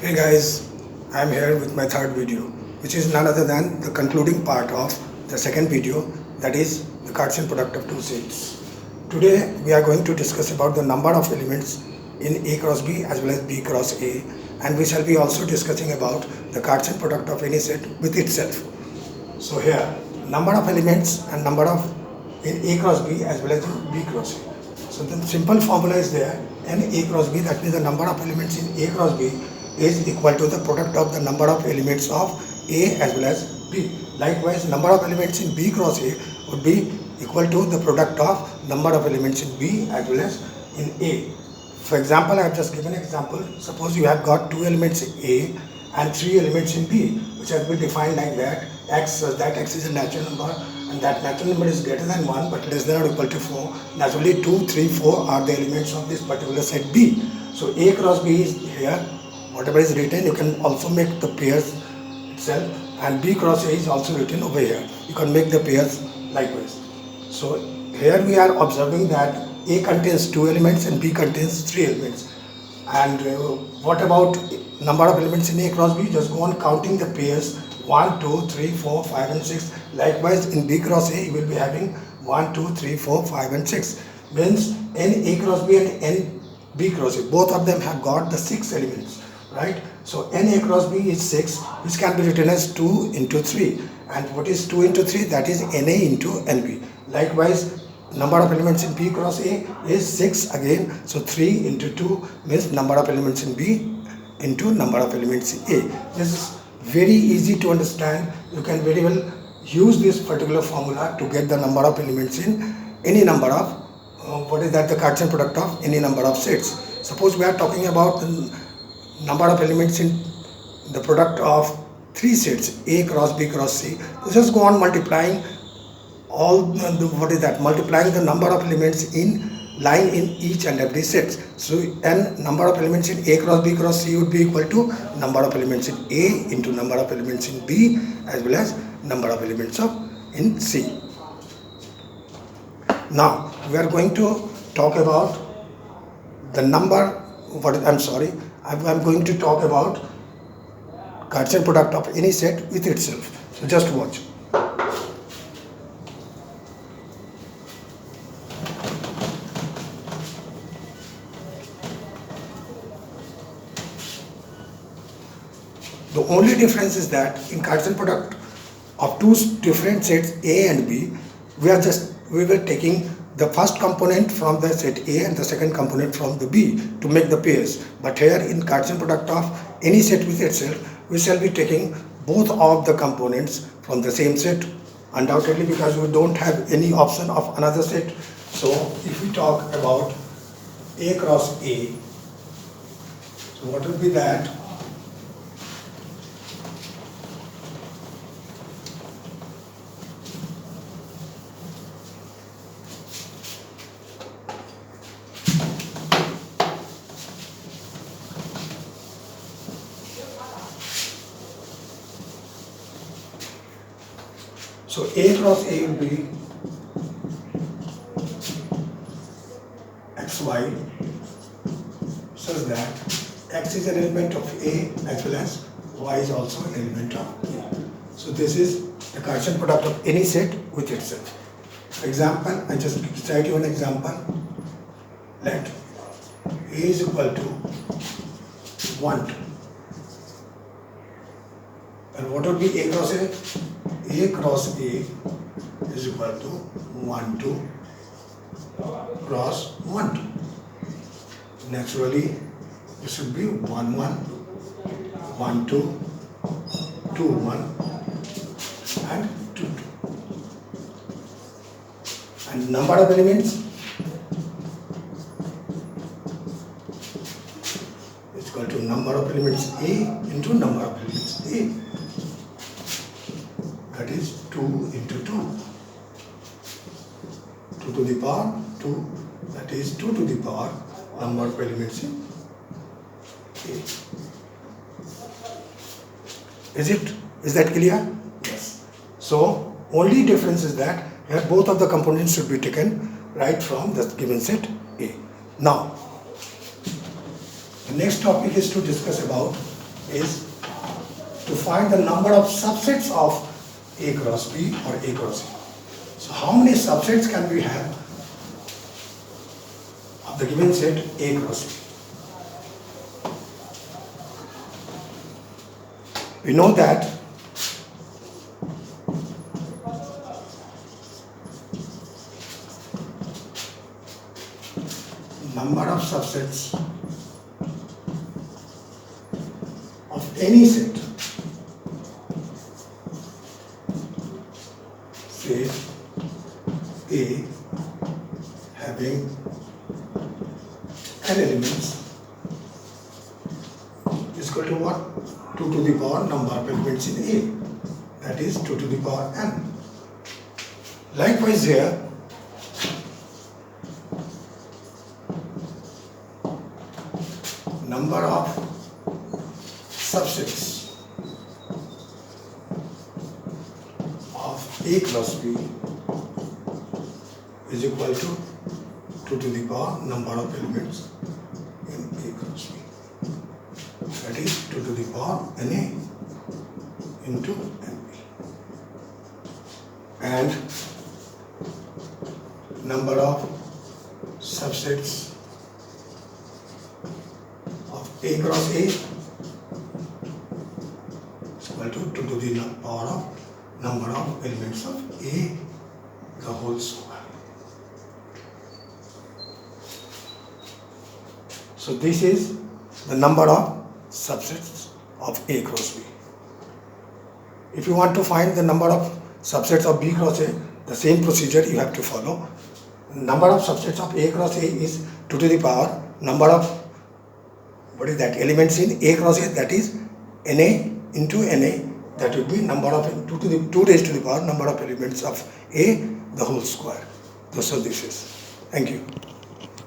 Hey guys, I am here with my third video, which is none other than the concluding part of the second video, that is the Cartesian product of two sets. Today we are going to discuss about the number of elements in A cross B as well as B cross A, and we shall be also discussing about the Cartesian product of any set with itself. So here, number of elements and number of in A cross B as well as in B cross A. So the simple formula is there, n A cross B, that means the number of elements in A cross B is equal to the product of the number of elements of A as well as B. Likewise, number of elements in B cross A would be equal to the product of number of elements in B as well as in A. For example, I have just given an example. Suppose you have got two elements in A and three elements in B, which has been defined like that. X, that X is a natural number and that natural number is greater than 1 but less than or equal to 4. Naturally 2, 3, 4 are the elements of this particular set B. So A cross B is here. Whatever is written, you can also make the pairs itself, and B cross A is also written over here. You can make the pairs likewise. So here we are observing that A contains 2 elements and B contains 3 elements. And what about number of elements in A cross B? Just go on counting the pairs 1, 2, 3, 4, 5 and 6. Likewise in B cross A you will be having 1, 2, 3, 4, 5 and 6. Means n A cross B and n B cross A, both of them have got the 6 elements, right? So n A cross B is 6, which can be written as 2 into 3. And what is 2 into 3? That is NA into NB. Likewise, number of elements in B cross A is 6 again. So 3 into 2 means number of elements in B into number of elements in A. This is very easy to understand. You can very well use this particular formula to get the number of elements in any number of what is that, the Cartesian product of any number of sets. Suppose we are talking about the number of elements in the product of 3 sets A cross B cross C. So just go on multiplying all multiplying the number of elements in lying in each and every set. So n number of elements in A cross B cross C would be equal to number of elements in A into number of elements in B as well as number of elements of in C. Now we are going to talk about the number, I'm going to talk about Cartesian product of any set with itself. So just watch. The only difference is that in Cartesian product of two different sets A and B, we were taking the first component from the set A and the second component from the B to make the pairs. But here in Cartesian product of any set with itself, we shall be taking both of the components from the same set, undoubtedly, because we don't have any option of another set. So if we talk about A cross A, so what will be that? So A cross A will be xy such that x is an element of A as well as y is also an element of A. So this is the Cartesian product of any set with itself. For example, I just cite you an example. Let A is equal to 1. And what would be A cross A? A cross A is equal to 1, 2 cross 1, 2. Naturally, it should be 1, 1, 1, 2, 2, 1 and 2, 2. And number of elements is equal to number of elements A into number of elements A. That is 2 into 2. 2 to the power 2, that is 2 to the power number of elements in A. Is that clear? Yes. So only difference is that here both of the components should be taken right from the given set A. Now the next topic is to discuss about is to find the number of subsets of A cross B or A cross A. So how many subsets can we have of the given set A cross B? We know that number of subsets of any set, say A having n elements is equal to what? 2 to the power number of elements in A, that is 2 to the power n. Likewise here, number of subsets of A cross B is equal to 2 to the power number of elements in A cross B, that is 2 to the power Na into Nb, and number of subsets of A cross A is equal to 2 to the power of number of elements of A the whole square. So this is the number of subsets of A cross B. If you want to find the number of subsets of B cross A, the same procedure you have to follow. Number of subsets of A cross A is 2 to the power number of elements in A cross A, that is Na into Na, that would be number of 2 raised to the power number of elements of A the whole square. So this is. Thank you.